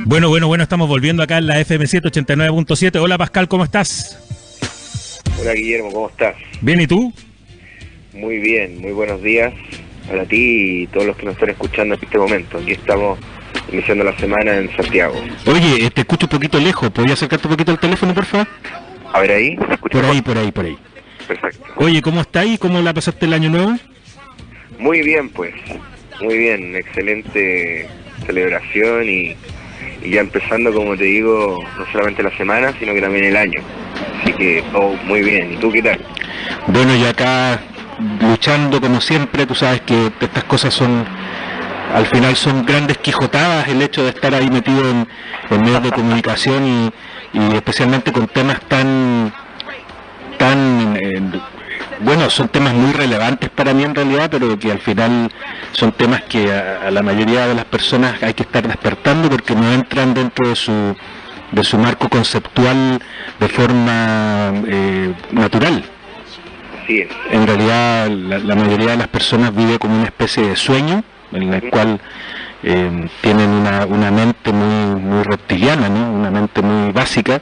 Bueno, estamos volviendo acá en la FM7 89.7. Hola Pascal, ¿cómo estás? Hola Guillermo, ¿cómo estás? Bien, ¿y tú? Muy bien, muy buenos días para ti y todos los que nos están escuchando en este momento. Aquí estamos iniciando la semana en Santiago. Oye, te escucho un poquito lejos, ¿podrías acercarte un poquito al teléfono, por favor? A ver ahí, ¿me escuchas? Por ahí. Perfecto. Oye, ¿cómo estás y cómo la pasaste el año nuevo? Muy bien, pues. Muy bien, excelente celebración y ya empezando, como te digo, no solamente la semana, sino que también el año. Así que todo muy bien. ¿Y tú qué tal? Bueno, y acá luchando como siempre, tú sabes que estas cosas son, al final son grandes quijotadas, el hecho de estar ahí metido en medios de comunicación y especialmente con temas tan bueno, son temas muy relevantes para mí en realidad, pero que al final son temas que a la mayoría de las personas hay que estar despertando porque no entran dentro de su marco conceptual de forma natural. Así es. En realidad la mayoría de las personas vive como una especie de sueño en el cual tienen una mente muy reptiliana, ¿no? Una mente muy básica,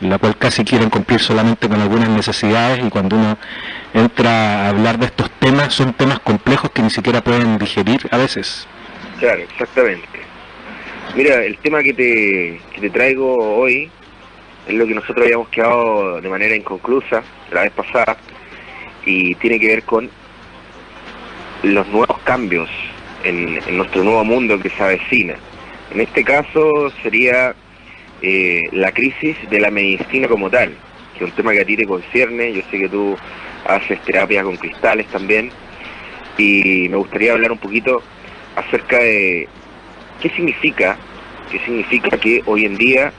la cual casi quieren cumplir solamente con algunas necesidades, y cuando uno entra a hablar de estos temas, son temas complejos que ni siquiera pueden digerir a veces. Claro, exactamente. Mira, el tema que te traigo hoy es lo que nosotros habíamos quedado de manera inconclusa la vez pasada, y tiene que ver con los nuevos cambios en nuestro nuevo mundo que se avecina. En este caso sería la crisis de la medicina como tal, que es un tema que a ti te concierne. Yo sé que tú haces terapia con cristales también, y me gustaría hablar un poquito acerca de qué significa que hoy en día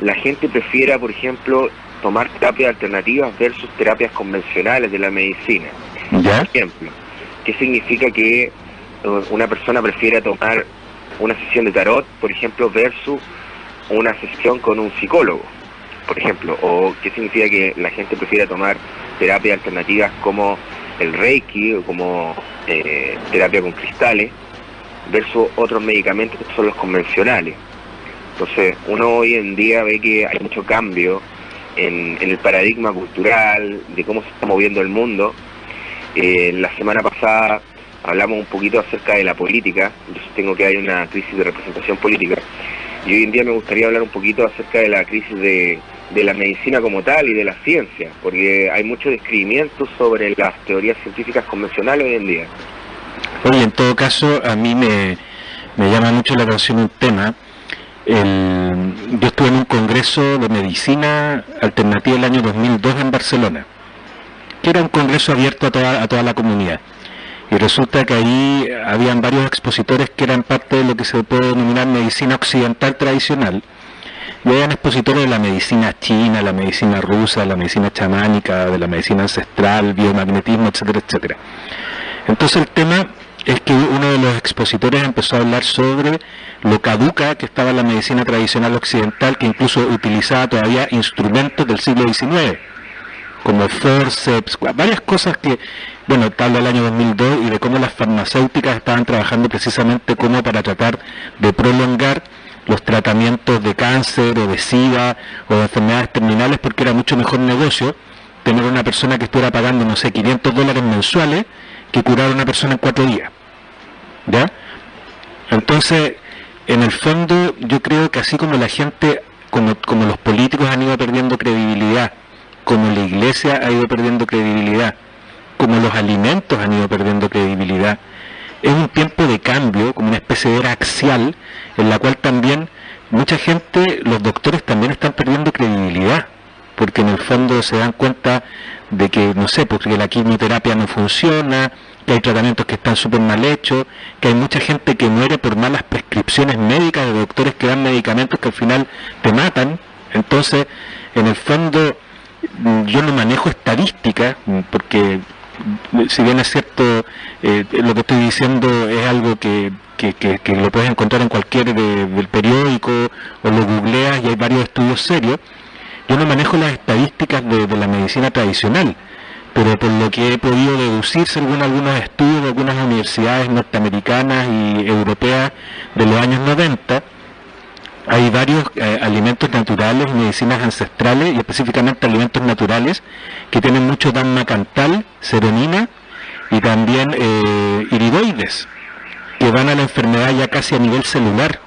la gente prefiera, por ejemplo, tomar terapias alternativas versus terapias convencionales de la medicina. ¿Ya? Por ejemplo, ¿qué significa que una persona prefiera tomar una sesión de tarot, por ejemplo, versus una sesión con un psicólogo, por ejemplo? ¿O qué significa que la gente prefiera tomar terapias alternativas como el Reiki o como terapia con cristales versus otros medicamentos que son los convencionales? Entonces, uno hoy en día ve que hay mucho cambio en el paradigma cultural, de cómo se está moviendo el mundo. La semana pasada hablamos un poquito acerca de la política. Yo sostengo que hay una crisis de representación política, y hoy en día me gustaría hablar un poquito acerca de la crisis de la medicina como tal y de la ciencia, porque hay mucho describimiento sobre las teorías científicas convencionales hoy en día. Oye, en todo caso, a mí me llama mucho la atención un tema. Yo estuve en un congreso de medicina alternativa el año 2002 en Barcelona, que era un congreso abierto a toda la comunidad. Y resulta que ahí habían varios expositores que eran parte de lo que se puede denominar medicina occidental tradicional. Y habían expositores de la medicina china, la medicina rusa, la medicina chamánica, de la medicina ancestral, biomagnetismo, etcétera, etcétera. Entonces el tema es que uno de los expositores empezó a hablar sobre lo caduca que estaba la medicina tradicional occidental, que incluso utilizaba todavía instrumentos del siglo XIX, como forceps, varias cosas que, bueno, tal del año 2002, y de cómo las farmacéuticas estaban trabajando precisamente como para tratar de prolongar los tratamientos de cáncer o de SIDA o de enfermedades terminales, porque era mucho mejor negocio tener una persona que estuviera pagando, no sé, $500 mensuales, que curar a una persona en 4 días. ¿Ya? Entonces, en el fondo, yo creo que así como la gente, como los políticos han ido perdiendo credibilidad, como la iglesia ha ido perdiendo credibilidad, como los alimentos han ido perdiendo credibilidad, es un tiempo de cambio, como una especie de era axial, en la cual también mucha gente, los doctores también están perdiendo credibilidad, porque en el fondo se dan cuenta de que, no sé, porque la quimioterapia no funciona, que hay tratamientos que están súper mal hechos, que hay mucha gente que muere por malas prescripciones médicas de doctores que dan medicamentos que al final te matan. Entonces, en el fondo, yo no manejo estadísticas, porque si bien es cierto, lo que estoy diciendo es algo que lo puedes encontrar en cualquier del periódico, o lo googleas y hay varios estudios serios. Yo no manejo las estadísticas de la medicina tradicional, pero por lo que he podido deducir según algunos estudios de algunas universidades norteamericanas y europeas de los años 90, Hay varios alimentos naturales, medicinas ancestrales y específicamente alimentos naturales que tienen mucho dammacantal, seronina y también iridoides, que van a la enfermedad ya casi a nivel celular,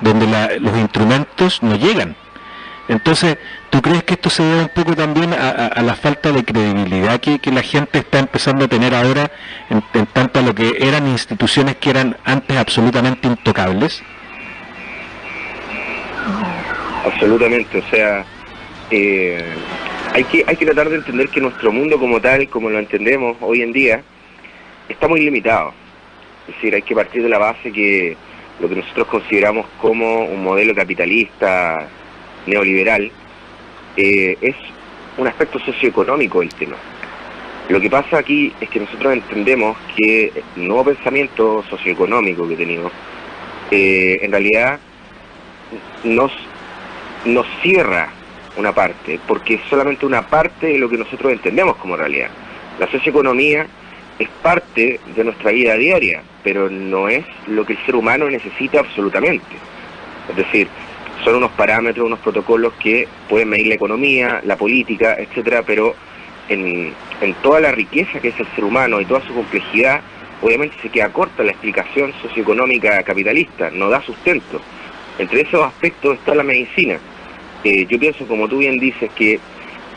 donde los instrumentos no llegan. Entonces, ¿tú crees que esto se debe un poco también a la falta de credibilidad que la gente está empezando a tener ahora en tanto a lo que eran instituciones que eran antes absolutamente intocables? Absolutamente, o sea, hay que tratar de entender que nuestro mundo como tal, como lo entendemos hoy en día, está muy limitado. Es decir, hay que partir de la base que lo que nosotros consideramos como un modelo capitalista neoliberal es un aspecto socioeconómico del tema. Lo que pasa aquí es que nosotros entendemos que el nuevo pensamiento socioeconómico que tenemos en realidad nos cierra una parte, porque es solamente una parte de lo que nosotros entendemos como realidad. La socioeconomía es parte de nuestra vida diaria, pero no es lo que el ser humano necesita absolutamente. Es decir, son unos parámetros, unos protocolos que pueden medir la economía, la política, etcétera, pero en toda la riqueza que es el ser humano y toda su complejidad, obviamente se queda corta la explicación socioeconómica capitalista, no da sustento. Entre esos aspectos está la medicina. Yo pienso, como tú bien dices, que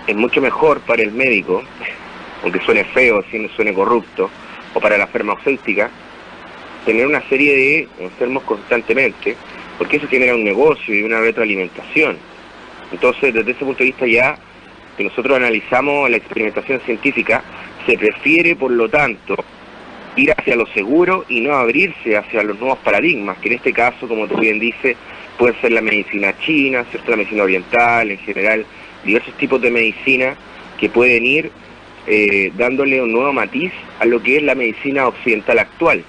es mucho mejor para el médico, aunque suene feo, suene corrupto, o para la farmacéutica, tener una serie de enfermos constantemente, porque eso genera un negocio y una retroalimentación. Entonces, desde ese punto de vista ya, que nosotros analizamos la experimentación científica, se prefiere, por lo tanto, ir hacia lo seguro y no abrirse hacia los nuevos paradigmas, que en este caso, como tú bien dices, puede ser la medicina china, ¿cierto? La medicina oriental, en general, diversos tipos de medicina que pueden ir dándole un nuevo matiz a lo que es la medicina occidental actual.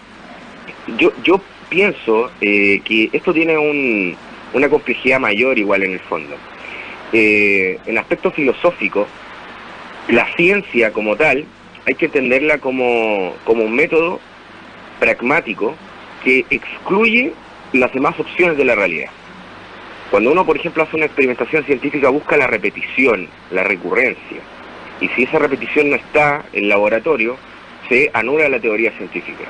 Yo pienso que esto tiene una complejidad mayor igual en el fondo. En aspecto filosófico, la ciencia como tal, hay que entenderla como un método pragmático que excluye las demás opciones de la realidad. Cuando uno, por ejemplo, hace una experimentación científica, busca la repetición, la recurrencia. Y si esa repetición no está en el laboratorio, se anula la teoría científica.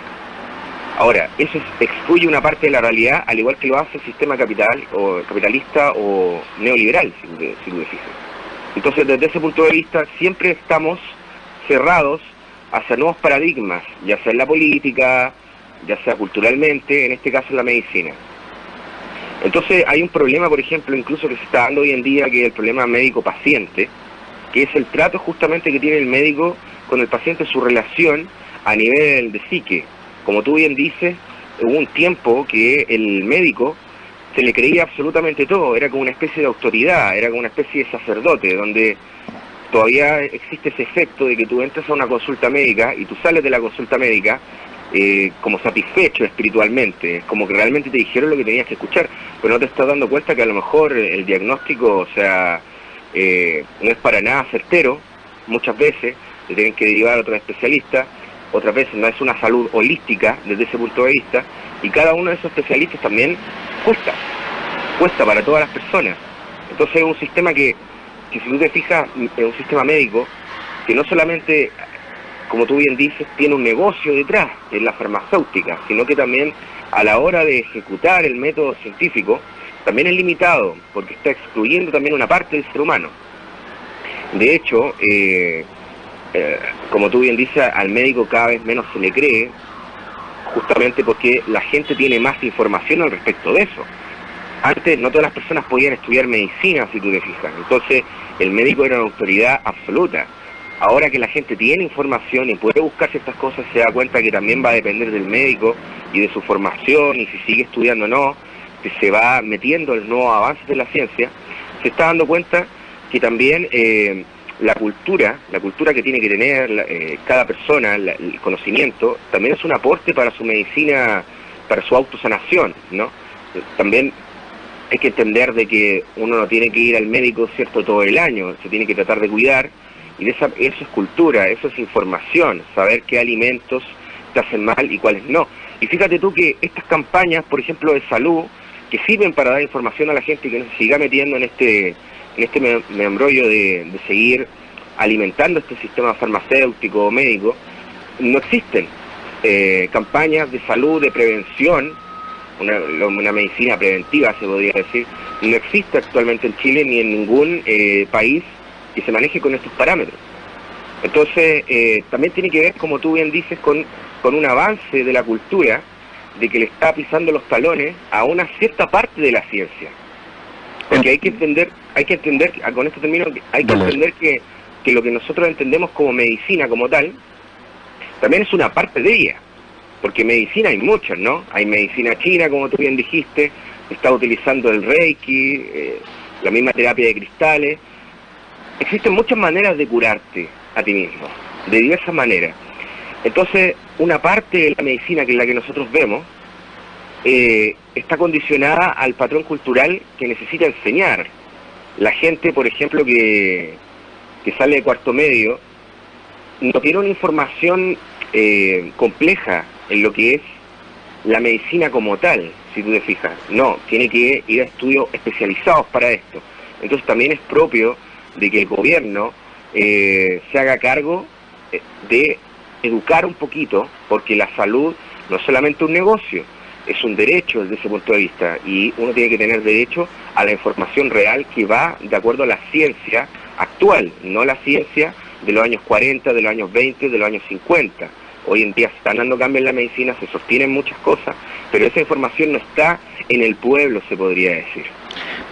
Ahora, eso excluye una parte de la realidad, al igual que lo hace el sistema capitalista o neoliberal, si tú te fijas. Entonces, desde ese punto de vista, siempre estamos cerrados hacia nuevos paradigmas, ya sea en la política, ya sea culturalmente, en este caso en la medicina. Entonces hay un problema, por ejemplo, incluso que se está dando hoy en día, que es el problema médico-paciente, que es el trato justamente que tiene el médico con el paciente, su relación a nivel de psique. Como tú bien dices, hubo un tiempo que el médico se le creía absolutamente todo, era como una especie de autoridad, era como una especie de sacerdote, donde todavía existe ese efecto de que tú entras a una consulta médica y tú sales de la consulta médica como satisfecho espiritualmente, como que realmente te dijeron lo que tenías que escuchar, pero no te estás dando cuenta que a lo mejor el diagnóstico, o sea, no es para nada certero, muchas veces te tienen que derivar a otro especialista, otras veces no es una salud holística desde ese punto de vista, y cada uno de esos especialistas también cuesta para todas las personas. Entonces es un sistema que si tú te fijas, es un sistema médico que no solamente, como tú bien dices, tiene un negocio detrás, en la farmacéutica, sino que también a la hora de ejecutar el método científico, también es limitado, porque está excluyendo también una parte del ser humano. De hecho, como tú bien dices, al médico cada vez menos se le cree, justamente porque la gente tiene más información al respecto de eso. Antes no todas las personas podían estudiar medicina, si tú te fijas, entonces el médico era una autoridad absoluta. Ahora que la gente tiene información y puede buscar ciertas cosas, se da cuenta que también va a depender del médico y de su formación, y si sigue estudiando o no, que se va metiendo en los nuevos avances de la ciencia, se está dando cuenta que también la cultura que tiene que tener cada persona, el conocimiento, también es un aporte para su medicina, para su autosanación, ¿no? También hay que entender de que uno no tiene que ir al médico, ¿cierto?, todo el año, se tiene que tratar de cuidar, y eso es cultura, eso es información, saber qué alimentos te hacen mal y cuáles no. Y fíjate tú que estas campañas, por ejemplo, de salud, que sirven para dar información a la gente y que no se siga metiendo en este embrollo de seguir alimentando este sistema farmacéutico o médico. No existen campañas de salud, de prevención, una medicina preventiva se podría decir, no existe actualmente en Chile ni en ningún país que se maneje con estos parámetros. Entonces, también tiene que ver, como tú bien dices, con un avance de la cultura, de que le está pisando los talones a una cierta parte de la ciencia. Porque hay que entender, con este término, hay que entender que lo que nosotros entendemos como medicina como tal, también es una parte de ella. Porque medicina hay muchas, ¿no? Hay medicina china, como tú bien dijiste, está utilizando el Reiki, la misma terapia de cristales. Existen muchas maneras de curarte a ti mismo, de diversas maneras. Entonces, una parte de la medicina, que es la que nosotros vemos, está condicionada al patrón cultural que necesita enseñar. La gente, por ejemplo, que sale de cuarto medio, no tiene una información compleja en lo que es la medicina como tal, si tú te fijas. No, tiene que ir a estudios especializados para esto. Entonces también es propio de que el gobierno se haga cargo de educar un poquito, porque la salud no es solamente un negocio, es un derecho desde ese punto de vista, y uno tiene que tener derecho a la información real que va de acuerdo a la ciencia actual, no la ciencia de los años 40, de los años 20, de los años 50. Hoy en día se están dando cambios en la medicina, se sostienen muchas cosas, pero esa información no está en el pueblo, se podría decir.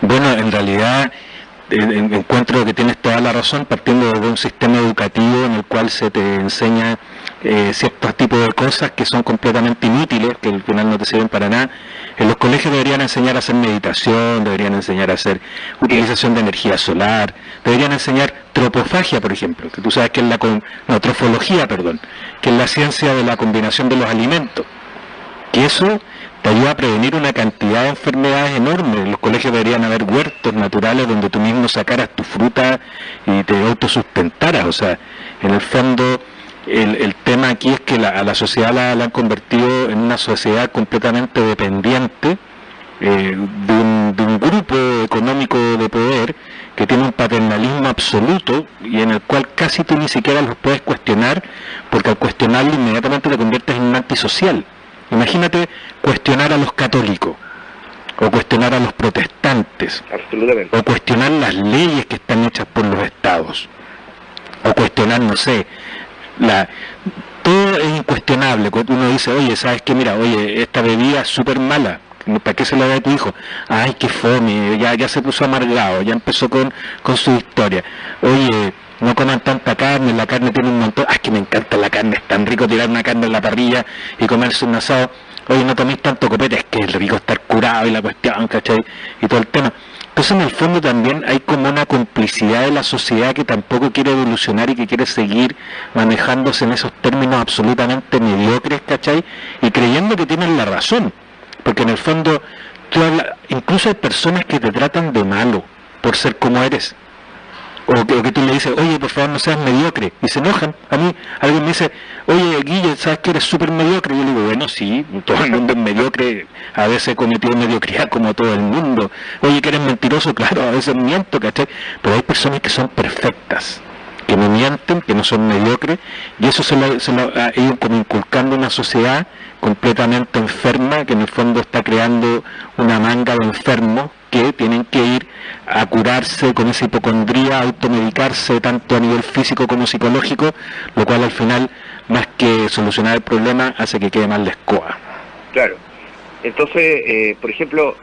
Bueno, en realidad encuentro que tienes toda la razón, partiendo de un sistema educativo en el cual se te enseña ciertos tipos de cosas que son completamente inútiles, que al final no te sirven para nada. En los colegios deberían enseñar a hacer meditación, deberían enseñar a hacer utilización de energía solar, deberían enseñar tropofagia, por ejemplo, que tú sabes que es trofología, perdón, que es la ciencia de la combinación de los alimentos, que eso te ayuda a prevenir una cantidad de enfermedades enormes. En los colegios deberían haber huertos naturales donde tú mismo sacaras tu fruta y te autosustentaras. O sea, en el fondo, el tema aquí es que a la sociedad la han convertido en una sociedad completamente dependiente de un grupo económico de poder que tiene un paternalismo absoluto y en el cual casi tú ni siquiera los puedes cuestionar, porque al cuestionarlo inmediatamente te conviertes en un antisocial. Imagínate cuestionar a los católicos, o cuestionar a los protestantes, o cuestionar las leyes que están hechas por los estados, o cuestionar, no sé, todo es incuestionable. Cuando uno dice, oye, ¿sabes qué? Mira, oye, esta bebida es súper mala, ¿para qué se la da a tu hijo? Ay, qué fome, ya se puso amargado, ya empezó con su historia. Oye, no coman tanta carne, la carne tiene un montón. Es que me encanta la carne, es tan rico tirar una carne en la parrilla y comerse un asado. Oye, no toméis tanto copete, es que es rico estar curado y la cuestión, ¿cachai? Y todo el tema. Entonces, en el fondo también hay como una complicidad de la sociedad que tampoco quiere evolucionar y que quiere seguir manejándose en esos términos absolutamente mediocres, ¿cachai? Y creyendo que tienen la razón. Porque en el fondo, incluso hay personas que te tratan de malo por ser como eres. O que tú le dices, oye, por favor no seas mediocre, y se enojan. A mí alguien me dice, oye, Guille, ¿sabes que eres súper mediocre? Y yo le digo, bueno, sí, todo el mundo es mediocre, a veces he cometido mediocridad como todo el mundo. Oye, que eres mentiroso, claro, a veces miento, ¿cachai? Pero hay personas que son perfectas, que no mienten, que no son mediocres, y eso se lo ha ido como inculcando una sociedad completamente enferma, que en el fondo está creando una manga de enfermos que tienen que ir a curarse con esa hipocondría, automedicarse tanto a nivel físico como psicológico, lo cual al final, más que solucionar el problema, hace que quede mal la escoba. Claro. Entonces, por ejemplo,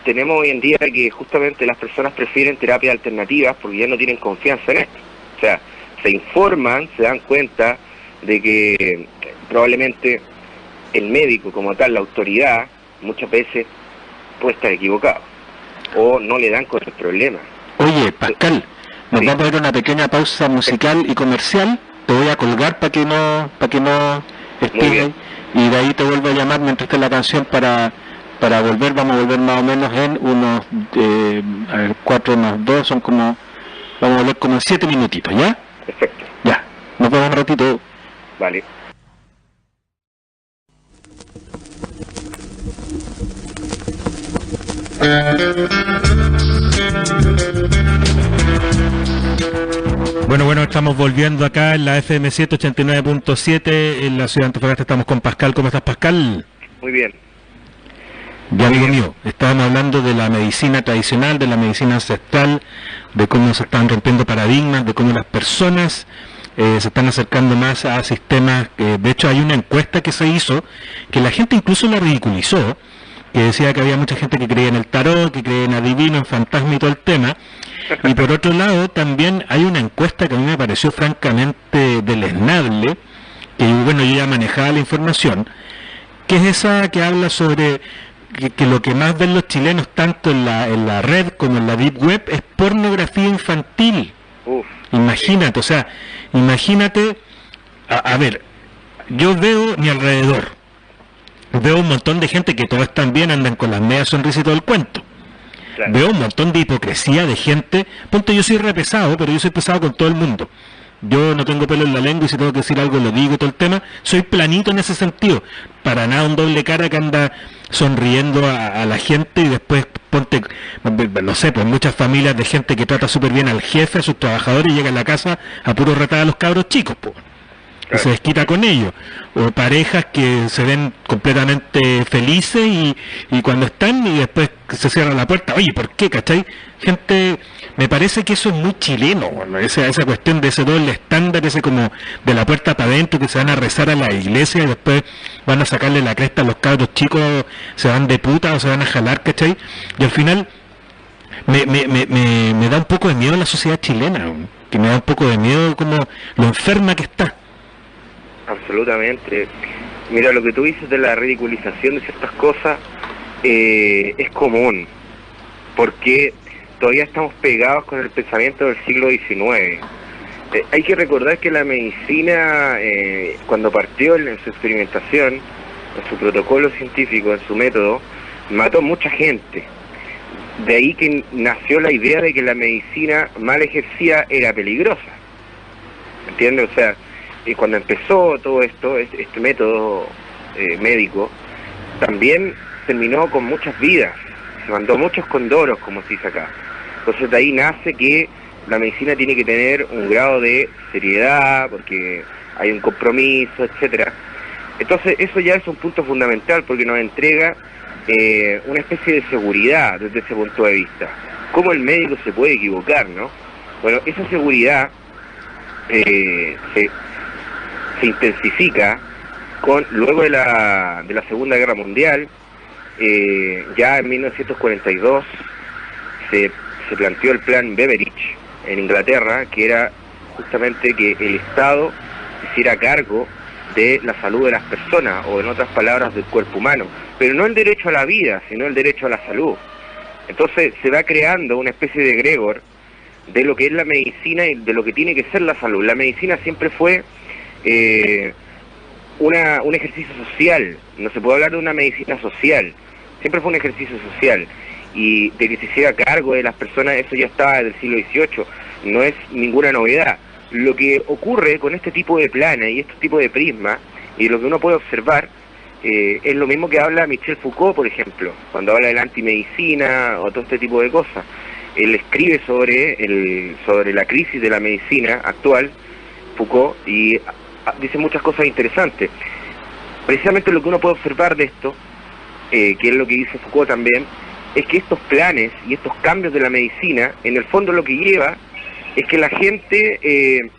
tenemos hoy en día que justamente las personas prefieren terapias alternativas porque ya no tienen confianza en esto. O sea, se informan, se dan cuenta de que probablemente el médico como tal, la autoridad, muchas veces puede estar equivocado o no le dan con el problema. Oye, Pascal, nos vamos a ir a una pequeña pausa musical y comercial. Te voy a colgar para que no estés, y de ahí te vuelvo a llamar mientras esté la canción para volver. Vamos a volver más o menos en unos 4 más 2 son como, vamos a volver como en 7 minutitos, ¿ya? Perfecto. Ya, nos vemos un ratito. Vale. Bueno, estamos volviendo acá en la FM 189.7 en la ciudad de Antofagasta. Estamos con Pascal. ¿Cómo estás, Pascal? Muy bien. Ya, amigo mío, estábamos hablando de la medicina tradicional, de la medicina ancestral, de cómo se están rompiendo paradigmas, de cómo las personas se están acercando más a sistemas. De hecho, hay una encuesta que se hizo que la gente incluso la ridiculizó, que decía que había mucha gente que creía en el tarot, que creía en adivino, en fantasma y todo el tema. Y por otro lado, también hay una encuesta que a mí me pareció francamente deleznable, que bueno, yo ya manejaba la información, que es esa que habla sobre que lo que más ven los chilenos, tanto en la red como en la deep web, es pornografía infantil. Uf. Imagínate, o sea, imagínate, a ver, yo veo mi alrededor, veo un montón de gente que todos están bien, andan con las medias sonrisas y todo el cuento. Claro. Veo un montón de hipocresía de gente. Ponte, yo soy repesado, pero yo soy pesado con todo el mundo. Yo no tengo pelo en la lengua y si tengo que decir algo lo digo y todo el tema. Soy planito en ese sentido. Para nada un doble cara que anda sonriendo a la gente y después, ponte, no sé, pues muchas familias de gente que trata súper bien al jefe, a sus trabajadores y llega a la casa a puro retar a los cabros chicos, pues. Y se desquita con ellos, o parejas que se ven completamente felices y cuando están y después se cierra la puerta, oye, ¿por qué? ¿Cachai? Gente, me parece que eso es muy chileno, bueno, esa cuestión de ese doble estándar, ese como de la puerta para adentro, que se van a rezar a la iglesia y después van a sacarle la cresta a los cabros chicos, se van de puta o se van a jalar, ¿cachai? Y al final me da un poco de miedo la sociedad chilena, que me da un poco de miedo como lo enferma que está. Absolutamente. Mira, lo que tú dices de la ridiculización de ciertas cosas es común, porque todavía estamos pegados con el pensamiento del siglo XIX. Hay que recordar que la medicina, cuando partió en su experimentación, en su protocolo científico, en su método, mató mucha gente. De ahí que nació la idea de que la medicina mal ejercida era peligrosa. ¿Entiendes? O sea, y cuando empezó todo esto, este método médico, también terminó con muchas vidas, se mandó muchos condoros, como se dice acá. Entonces de ahí nace que la medicina tiene que tener un grado de seriedad, porque hay un compromiso, etcétera. Entonces eso ya es un punto fundamental, porque nos entrega una especie de seguridad desde ese punto de vista. ¿Cómo el médico se puede equivocar, no? Bueno, esa seguridad se intensifica luego de la Segunda Guerra Mundial. Ya en 1942 se planteó el plan Beveridge en Inglaterra, que era justamente que el Estado se hiciera cargo de la salud de las personas, o en otras palabras, del cuerpo humano, pero no el derecho a la vida, sino el derecho a la salud. Entonces se va creando una especie de egregor de lo que es la medicina y de lo que tiene que ser la salud. La medicina siempre fue un ejercicio social, no se puede hablar de una medicina social, siempre fue un ejercicio social, y de que se hiciera cargo de las personas, eso ya estaba desde el siglo XVIII, no es ninguna novedad. Lo que ocurre con este tipo de planes y este tipo de prismas, y lo que uno puede observar, es lo mismo que habla Michel Foucault, por ejemplo, cuando habla de la antimedicina o todo este tipo de cosas. Él escribe sobre la crisis de la medicina actual, Foucault, y dice muchas cosas interesantes. Precisamente lo que uno puede observar de esto, que es lo que dice Foucault también, es que estos planes y estos cambios de la medicina, en el fondo lo que lleva es que la gente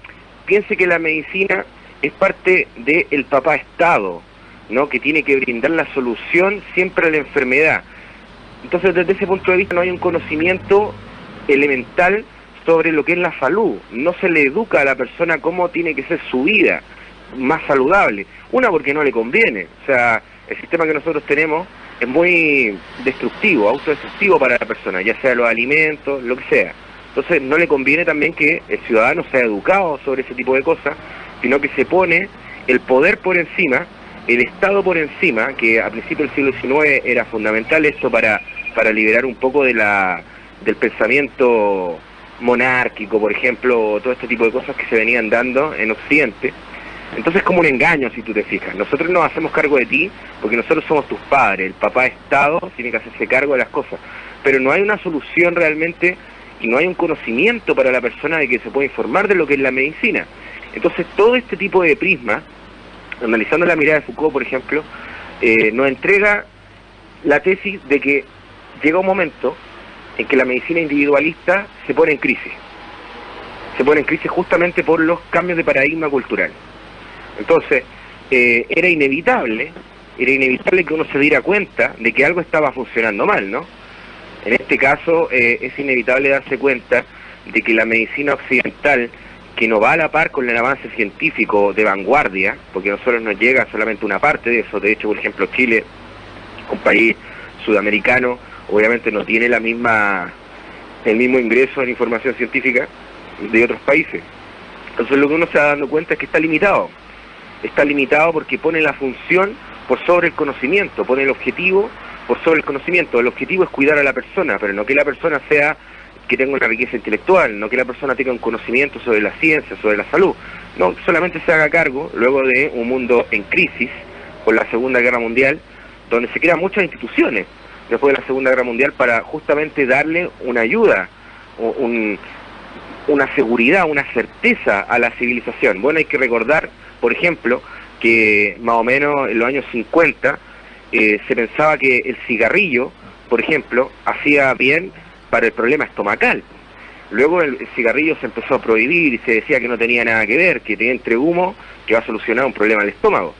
piense que la medicina es parte del papá Estado, ¿no? Que tiene que brindar la solución siempre a la enfermedad. Entonces, desde ese punto de vista no hay un conocimiento elemental sobre lo que es la salud. No se le educa a la persona cómo tiene que ser su vida más saludable. Una, porque no le conviene. O sea, el sistema que nosotros tenemos es muy destructivo, autodestructivo para la persona, ya sea los alimentos, lo que sea. Entonces no le conviene también que el ciudadano sea educado sobre ese tipo de cosas, sino que se pone el poder por encima, el Estado por encima, que a principios del siglo XIX era fundamental esto para liberar un poco del pensamiento monárquico, por ejemplo, todo este tipo de cosas que se venían dando en Occidente. Entonces es como un engaño, si tú te fijas. Nosotros nos hacemos cargo de ti porque nosotros somos tus padres. El papá Estado tiene que hacerse cargo de las cosas. Pero no hay una solución realmente y no hay un conocimiento para la persona de que se puede informar de lo que es la medicina. Entonces todo este tipo de prisma, analizando la mirada de Foucault, por ejemplo, nos entrega la tesis de que llega un momento en que la medicina individualista se pone en crisis. Se pone en crisis justamente por los cambios de paradigma cultural. Entonces, era inevitable que uno se diera cuenta de que algo estaba funcionando mal, ¿no? En este caso, es inevitable darse cuenta de que la medicina occidental, que no va a la par con el avance científico de vanguardia, porque a nosotros nos llega solamente una parte de eso. De hecho, por ejemplo, Chile, un país sudamericano, obviamente no tiene el mismo ingreso en información científica de otros países. Entonces lo que uno se va dando cuenta es que está limitado porque pone la función por sobre el conocimiento, pone el objetivo por sobre el conocimiento. El objetivo es cuidar a la persona, pero no que la persona que tenga una riqueza intelectual, no que la persona tenga un conocimiento sobre la ciencia, sobre la salud, no, solamente se haga cargo luego de un mundo en crisis por la Segunda Guerra Mundial, donde se crean muchas instituciones después de la Segunda Guerra Mundial para justamente darle una ayuda, una seguridad, una certeza a la civilización. Bueno, hay que recordar, por ejemplo, que más o menos en los años 50 se pensaba que el cigarrillo, por ejemplo, hacía bien para el problema estomacal. Luego el cigarrillo se empezó a prohibir y se decía que no tenía nada que ver, que tenía entre humo que va a solucionar un problema del estómago.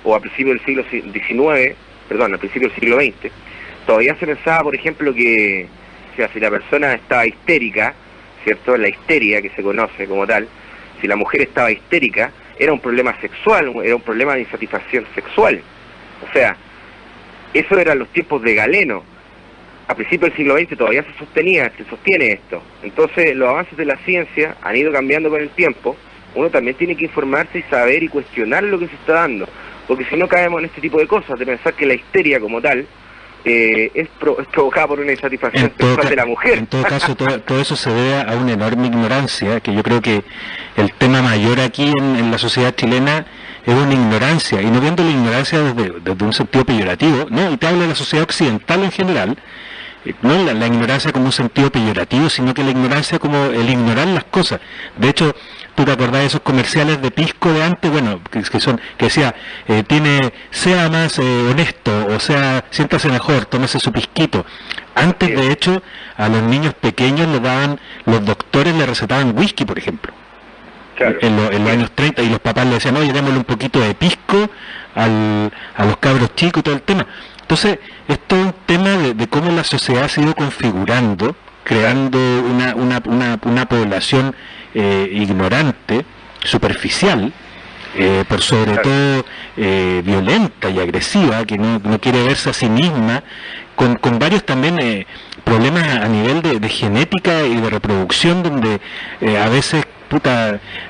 O a principios del siglo XIX, al principio del siglo XX, todavía se pensaba, por ejemplo, que si la persona estaba histérica, ¿cierto? La histeria que se conoce como tal, si la mujer estaba histérica, era un problema sexual, era un problema de insatisfacción sexual. O sea, eso eran los tiempos de Galeno. A principios del siglo XX todavía se sostiene esto. Entonces los avances de la ciencia han ido cambiando con el tiempo. Uno también tiene que informarse y saber y cuestionar lo que se está dando, porque si no caemos en este tipo de cosas, de pensar que la histeria como tal es provocada por una insatisfacción sexual de la mujer. En todo caso, todo eso se debe a una enorme ignorancia, que yo creo que el tema mayor aquí en la sociedad chilena es una ignorancia, y no viendo la ignorancia desde un sentido peyorativo, ¿no? Y te hablo de la sociedad occidental en general, no la ignorancia como un sentido peyorativo, sino que la ignorancia como el ignorar las cosas. De hecho, tú te acordás de esos comerciales de pisco de antes, bueno, que decía, sea más honesto, o sea, siéntase mejor, tómese su pisquito. Antes, de hecho, a los niños pequeños los doctores le recetaban whisky, por ejemplo. Claro. En los años 30, y los papás le decían, oye, démosle un poquito de pisco a los cabros chicos y todo el tema. Entonces, es todo un tema de cómo la sociedad se ha ido configurando, creando una población ignorante, superficial, por sobre todo violenta y agresiva, que no quiere verse a sí misma, con varios también problemas a nivel de genética y de reproducción, donde a veces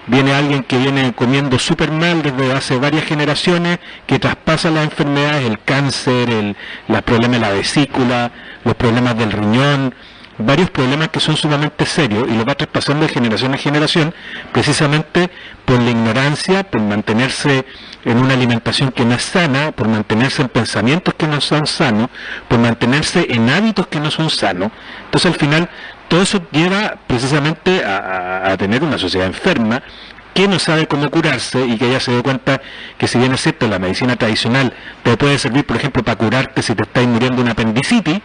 viene alguien que viene comiendo súper mal desde hace varias generaciones, que traspasa las enfermedades, el cáncer, los problemas de la vesícula, los problemas del riñón, varios problemas que son sumamente serios, y los va traspasando de generación en generación, precisamente por la ignorancia, por mantenerse en una alimentación que no es sana, por mantenerse en pensamientos que no son sanos, por mantenerse en hábitos que no son sanos. Entonces al final todo eso lleva precisamente a tener una sociedad enferma que no sabe cómo curarse, y que ya se dio cuenta que, si bien es cierto, la medicina tradicional te puede servir, por ejemplo, para curarte si te estás muriendo de una apendicitis,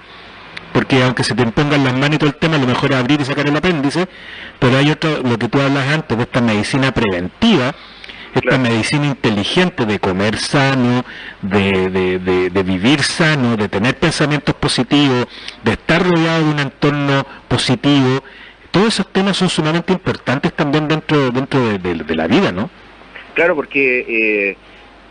porque aunque se te impongan las manos y todo el tema, lo mejor es abrir y sacar el apéndice, pero hay otro, lo que tú hablas antes, de esta medicina preventiva, esta medicina inteligente de comer sano, de vivir sano, de tener pensamientos positivos, de estar rodeado de un entorno positivo. Todos esos temas son sumamente importantes también dentro de la vida, ¿no? Claro, porque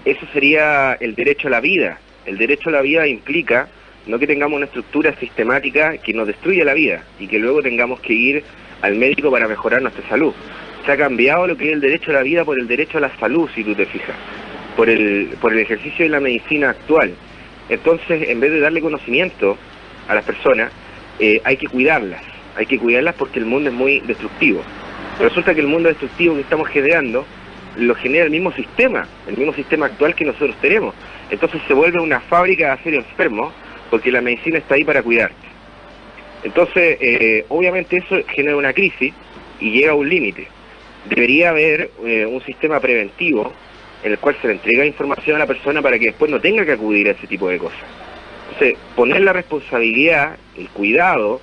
eso sería el derecho a la vida. El derecho a la vida implica no que tengamos una estructura sistemática que nos destruya la vida y que luego tengamos que ir al médico para mejorar nuestra salud. Se ha cambiado lo que es el derecho a la vida por el derecho a la salud, si tú te fijas, por el ejercicio de la medicina actual. Entonces, en vez de darle conocimiento a las personas, hay que cuidarlas porque el mundo es muy destructivo. Resulta que el mundo destructivo que estamos generando lo genera el mismo sistema actual que nosotros tenemos. Entonces se vuelve una fábrica de hacer enfermos, porque la medicina está ahí para cuidarte. Entonces, obviamente eso genera una crisis y llega a un límite. Debería haber un sistema preventivo en el cual se le entrega información a la persona para que después no tenga que acudir a ese tipo de cosas. Entonces, poner la responsabilidad, el cuidado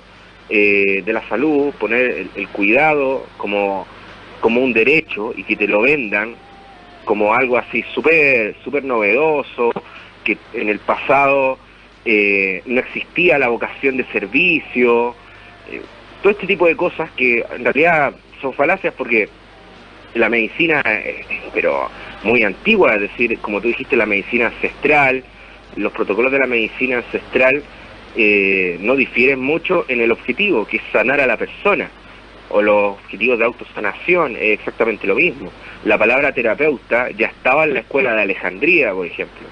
de la salud, poner el cuidado como un derecho y que te lo vendan como algo así súper novedoso, que en el pasado no existía la vocación de servicio, todo este tipo de cosas que en realidad son falacias, porque la medicina pero muy antigua, es decir, como tú dijiste, la medicina ancestral, los protocolos de la medicina ancestral no difieren mucho en el objetivo, que es sanar a la persona, o los objetivos de autosanación, es exactamente lo mismo. La palabra terapeuta ya estaba en la escuela de Alejandría, por ejemplo.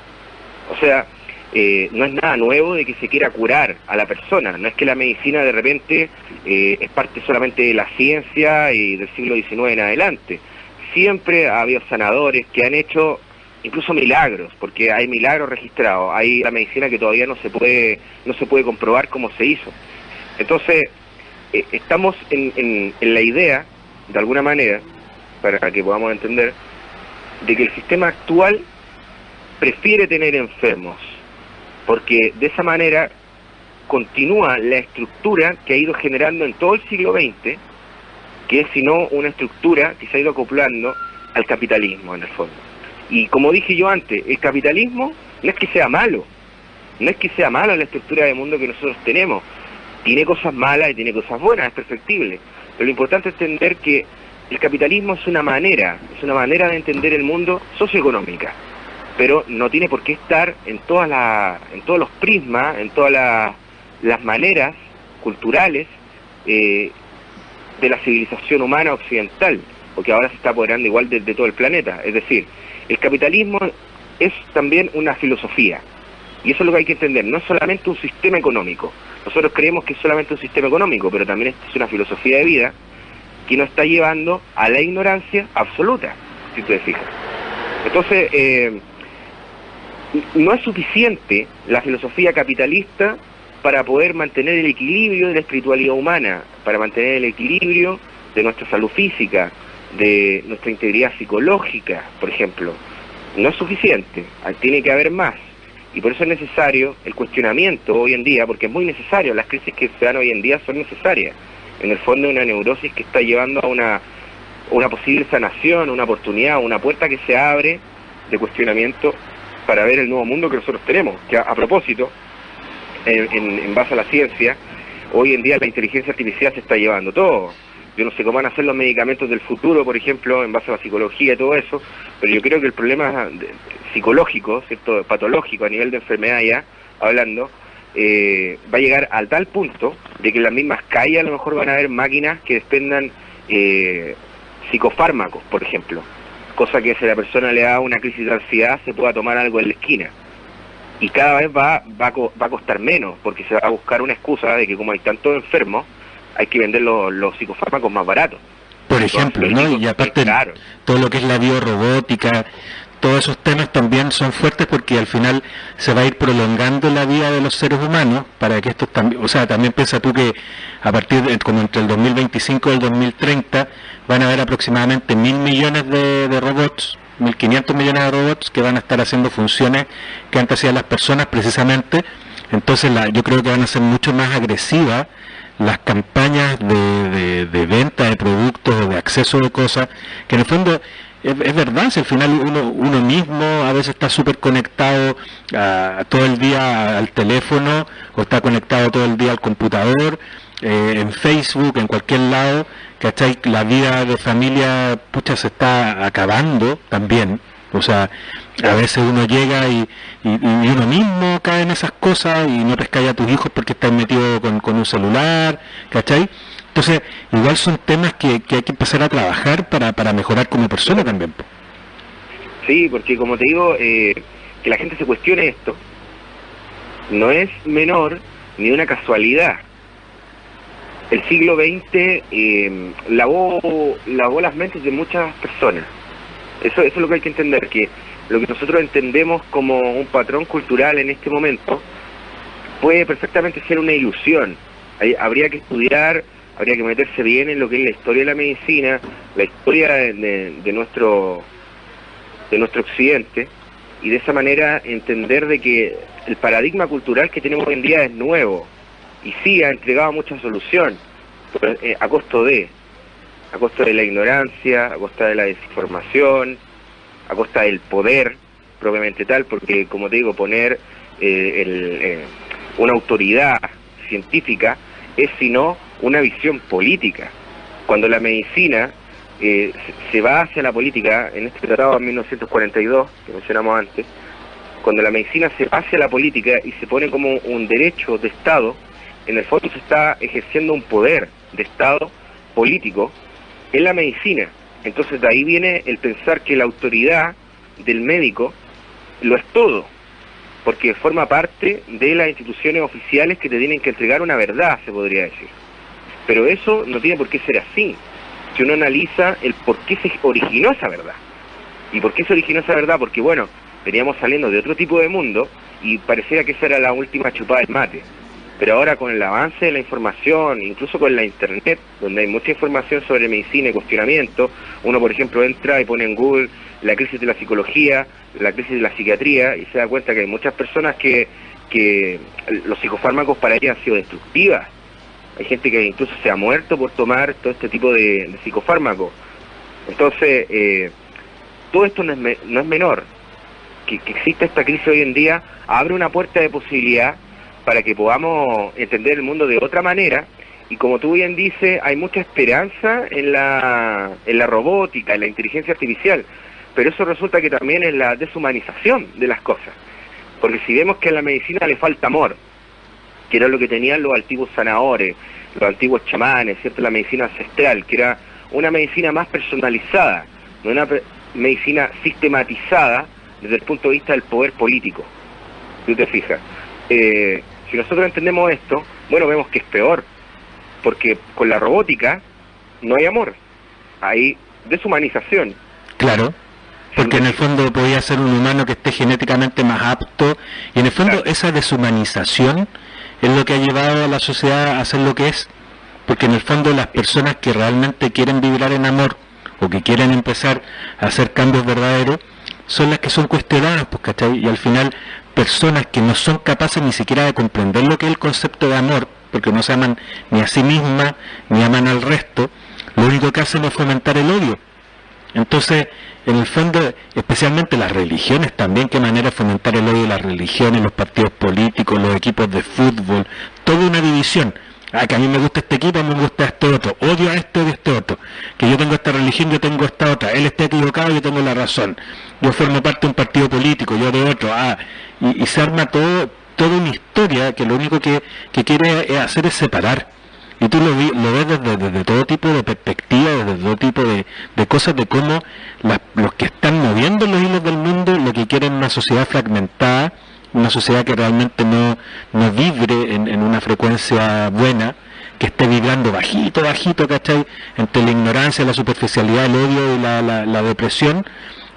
O sea, no es nada nuevo de que se quiera curar a la persona, no es que la medicina de repente es parte solamente de la ciencia y del siglo XIX en adelante. Siempre ha habido sanadores que han hecho incluso milagros, porque hay milagros registrados, hay la medicina que todavía no se puede comprobar cómo se hizo. Entonces, estamos en la idea, de alguna manera, para que podamos entender, de que el sistema actual prefiere tener enfermos, porque de esa manera continúa la estructura que ha ido generando en todo el siglo XX, que es sino una estructura que se ha ido acoplando al capitalismo, en el fondo. Y como dije yo antes, el capitalismo no es que sea malo, no es que sea mala la estructura de mundo que nosotros tenemos, tiene cosas malas y tiene cosas buenas, es perfectible, pero lo importante es entender que el capitalismo es una manera de entender el mundo socioeconómica, pero no tiene por qué estar en todos los prismas, en todas las maneras culturales de la civilización humana occidental, porque ahora se está apoderando igual de todo el planeta. Es decir, el capitalismo es también una filosofía, y eso es lo que hay que entender, no es solamente un sistema económico. Nosotros creemos que es solamente un sistema económico, pero también es una filosofía de vida que nos está llevando a la ignorancia absoluta, si tú te fijas. Entonces, no es suficiente la filosofía capitalista para poder mantener el equilibrio de la espiritualidad humana, para mantener el equilibrio de nuestra salud física, de nuestra integridad psicológica, por ejemplo. No es suficiente, tiene que haber más. Y por eso es necesario el cuestionamiento hoy en día, porque es muy necesario, las crisis que se dan hoy en día son necesarias. En el fondo es una neurosis que está llevando a una posible sanación, una oportunidad, una puerta que se abre de cuestionamiento para ver el nuevo mundo que nosotros tenemos. Que a propósito, en base a la ciencia, hoy en día la inteligencia artificial se está llevando todo. Yo no sé cómo van a ser los medicamentos del futuro, por ejemplo, en base a la psicología y todo eso, pero yo creo que el problema psicológico, ¿cierto?, patológico a nivel de enfermedad ya, hablando, va a llegar a tal punto de que en las mismas calles a lo mejor van a haber máquinas que despendan psicofármacos, por ejemplo, cosa que si a la persona le da una crisis de ansiedad se pueda tomar algo en la esquina. Y cada vez va a costar menos, porque se va a buscar una excusa de que como hay tantos enfermos, hay que vender los psicofármacos más baratos. Por ejemplo, ¿no? Y aparte, claro, todo lo que es la biorrobótica, todos esos temas también son fuertes, porque al final se va a ir prolongando la vida de los seres humanos para que estos también, o sea, también piensa tú que a partir de, como entre el 2025 y el 2030, van a haber aproximadamente 1.000 millones de robots, 1.500 millones de robots que van a estar haciendo funciones que antes hacían las personas precisamente. Entonces yo creo que van a ser mucho más agresivas las campañas de venta de productos o de acceso de cosas, que en el fondo es verdad, si al final uno mismo a veces está súper conectado todo el día al teléfono, o está conectado todo el día al computador, en Facebook, en cualquier lado, ¿cachai? La vida de familia, pucha, se está acabando también. O sea, a veces uno llega y uno mismo cae en esas cosas y no pescáis a tus hijos porque estás metido con un celular, ¿cachai? Entonces, igual son temas que hay que empezar a trabajar para mejorar como persona también. Sí, porque como te digo, que la gente se cuestione esto no es menor ni una casualidad. El siglo XX lavó las mentes de muchas personas. Eso es lo que hay que entender, que lo que nosotros entendemos como un patrón cultural en este momento puede perfectamente ser una ilusión. Habría que estudiar, habría que meterse bien en lo que es la historia de la medicina, la historia de nuestro occidente, y de esa manera entender de que el paradigma cultural que tenemos hoy en día es nuevo, y sí ha entregado mucha solución, pero, a costo de la ignorancia, a costa de la desinformación, a costa del poder propiamente tal, porque como te digo, poner una autoridad científica es sino una visión política. Cuando la medicina se va hacia la política, en este tratado de 1942, que mencionamos antes, cuando la medicina se va hacia la política y se pone como un derecho de Estado, en el fondo se está ejerciendo un poder de Estado político en la medicina. Entonces de ahí viene el pensar que la autoridad del médico lo es todo, porque forma parte de las instituciones oficiales que te tienen que entregar una verdad, se podría decir. Pero eso no tiene por qué ser así, si uno analiza el por qué se originó esa verdad. ¿Y por qué se originó esa verdad? Porque bueno, veníamos saliendo de otro tipo de mundo y parecía que esa era la última chupada del mate. Pero ahora con el avance de la información, incluso con la internet, donde hay mucha información sobre medicina y cuestionamiento, uno por ejemplo entra y pone en Google la crisis de la psicología, la crisis de la psiquiatría, y se da cuenta que hay muchas personas que los psicofármacos para ellas han sido destructivas. Hay gente que incluso se ha muerto por tomar todo este tipo de psicofármacos. Entonces, todo esto no es menor. Que exista esta crisis hoy en día abre una puerta de posibilidad para que podamos entender el mundo de otra manera, y como tú bien dices, hay mucha esperanza en la robótica, en la inteligencia artificial, pero eso resulta que también es la deshumanización de las cosas, porque si vemos que a la medicina le falta amor, que era lo que tenían los antiguos sanadores, los antiguos chamanes, ¿cierto? La medicina ancestral, que era una medicina más personalizada, no una medicina sistematizada desde el punto de vista del poder político. ¿Tú te fijas? Si nosotros entendemos esto, bueno, vemos que es peor, porque con la robótica no hay amor, hay deshumanización. Claro, porque en el fondo podría ser un humano que esté genéticamente más apto, y en el fondo esa deshumanización es lo que ha llevado a la sociedad a ser lo que es, porque en el fondo las personas que realmente quieren vibrar en amor, o que quieren empezar a hacer cambios verdaderos, son las que son cuestionadas, pues, ¿cachai? Y al final, personas que no son capaces ni siquiera de comprender lo que es el concepto de amor, porque no se aman ni a sí mismas, ni aman al resto, lo único que hacen es fomentar el odio. Entonces, en el fondo, especialmente las religiones también, qué manera de fomentar el odio de las religiones, los partidos políticos, los equipos de fútbol, toda una división. Ah, que a mí me gusta este equipo, a mí me gusta este otro, odio a este, odio a este otro, que yo tengo esta religión, yo tengo esta otra, él está equivocado, yo tengo la razón, yo formo parte de un partido político, yo de otro, y se arma toda una historia que lo único que quiere hacer es separar. Y tú lo ves desde todo tipo de perspectivas, desde todo tipo de cosas, de cómo los que están moviendo los hilos del mundo lo que quieren es una sociedad fragmentada, una sociedad que realmente no vibre en una frecuencia buena, que esté vibrando bajito, ¿cachai? Entre la ignorancia, la superficialidad, el odio y la depresión,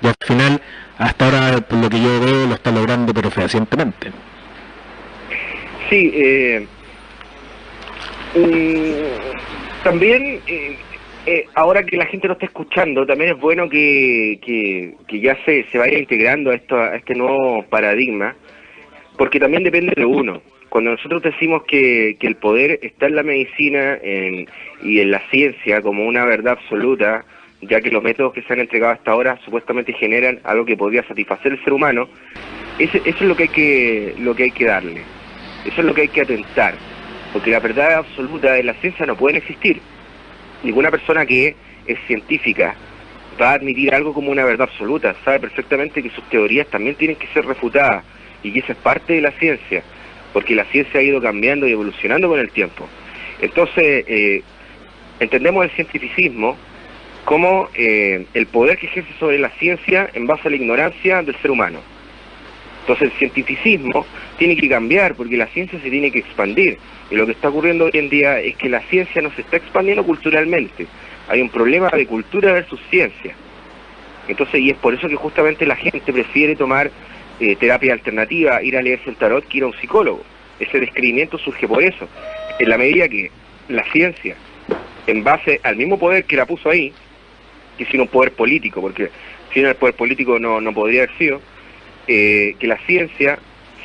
y al final, hasta ahora, por lo que yo veo, lo está logrando, pero fehacientemente. Sí, también, ahora que la gente lo está escuchando, también es bueno que ya se vaya integrando a este nuevo paradigma, porque también depende de uno. Cuando nosotros decimos que el poder está en la medicina y en la ciencia como una verdad absoluta, ya que los métodos que se han entregado hasta ahora supuestamente generan algo que podría satisfacer el ser humano, eso es lo que hay que darle, eso es lo que hay que atentar, porque la verdad absoluta de la ciencia no puede existir. Ninguna persona que es científica va a admitir algo como una verdad absoluta, sabe perfectamente que sus teorías también tienen que ser refutadas, y que eso es parte de la ciencia, porque la ciencia ha ido cambiando y evolucionando con el tiempo. Entonces, entendemos el cientificismo como el poder que ejerce sobre la ciencia en base a la ignorancia del ser humano. Entonces el cientificismo tiene que cambiar, porque la ciencia se tiene que expandir, y lo que está ocurriendo hoy en día es que la ciencia no se está expandiendo culturalmente. Hay un problema de cultura versus ciencia. Entonces, y es por eso que justamente la gente prefiere tomar terapia alternativa, ir a leerse el tarot, que ir a un psicólogo. Ese descreimiento surge por eso. En la medida que la ciencia, en base al mismo poder que la puso ahí, que sin un poder político, porque sin el poder político no podría haber sido, que la ciencia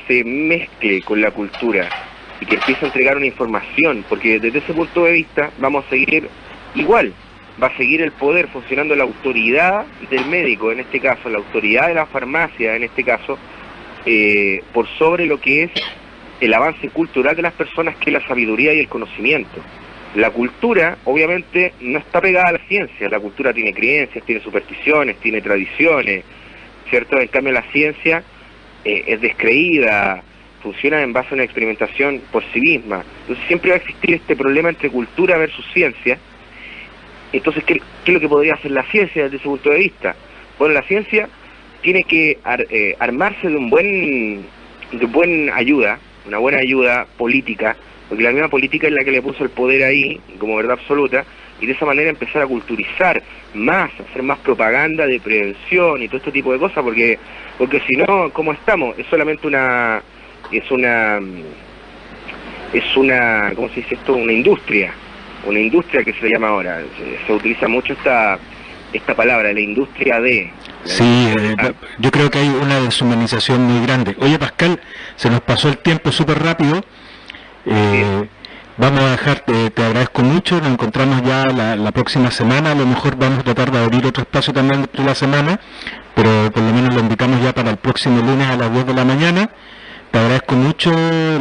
se mezcle con la cultura y que empiece a entregar una información, porque desde ese punto de vista vamos a seguir igual, va a seguir el poder funcionando la autoridad del médico, en este caso, la autoridad de la farmacia, en este caso, por sobre lo que es el avance cultural de las personas, que es la sabiduría y el conocimiento. La cultura, obviamente, no está pegada a la ciencia. La cultura tiene creencias, tiene supersticiones, tiene tradiciones, ¿cierto? En cambio, la ciencia es descreída, funciona en base a una experimentación por sí misma. Entonces, siempre va a existir este problema entre cultura versus ciencia. Entonces, ¿qué es lo que podría hacer la ciencia desde ese punto de vista? Bueno, la ciencia tiene que armarse de una buena ayuda política, porque la misma política es la que le puso el poder ahí, como verdad absoluta, y de esa manera empezar a culturizar más, hacer más propaganda de prevención y todo este tipo de cosas, porque si no, ¿cómo estamos? Es solamente una, ¿cómo se dice esto? Una industria que se llama ahora. Se utiliza mucho esta palabra, la industria de... Sí, yo creo que hay una deshumanización muy grande. Oye, Pascal, se nos pasó el tiempo súper rápido. Vamos a dejarte, te agradezco mucho, nos encontramos ya la próxima semana, a lo mejor vamos a tratar de abrir otro espacio también dentro de la semana, pero por lo menos lo invitamos ya para el próximo lunes a las 10 de la mañana. Te agradezco mucho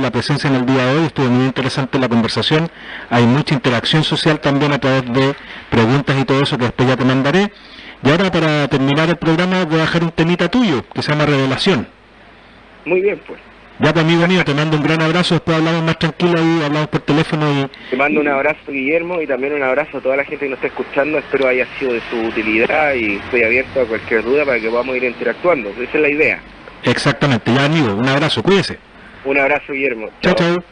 la presencia en el día de hoy, estuvo muy interesante la conversación, hay mucha interacción social también a través de preguntas y todo eso que después ya te mandaré. Y ahora, para terminar el programa, voy a dejar un temita tuyo que se llama Revelación. Muy bien, pues. Ya, pues, amigo mío, te mando un gran abrazo, después hablamos más tranquilo y hablamos por teléfono. Te mando un abrazo, Guillermo, y también un abrazo a toda la gente que nos está escuchando. Espero haya sido de su utilidad y estoy abierto a cualquier duda para que podamos ir interactuando. Esa es la idea. Exactamente, ya, amigo, un abrazo, cuídese. Un abrazo, Guillermo. Chao, chao.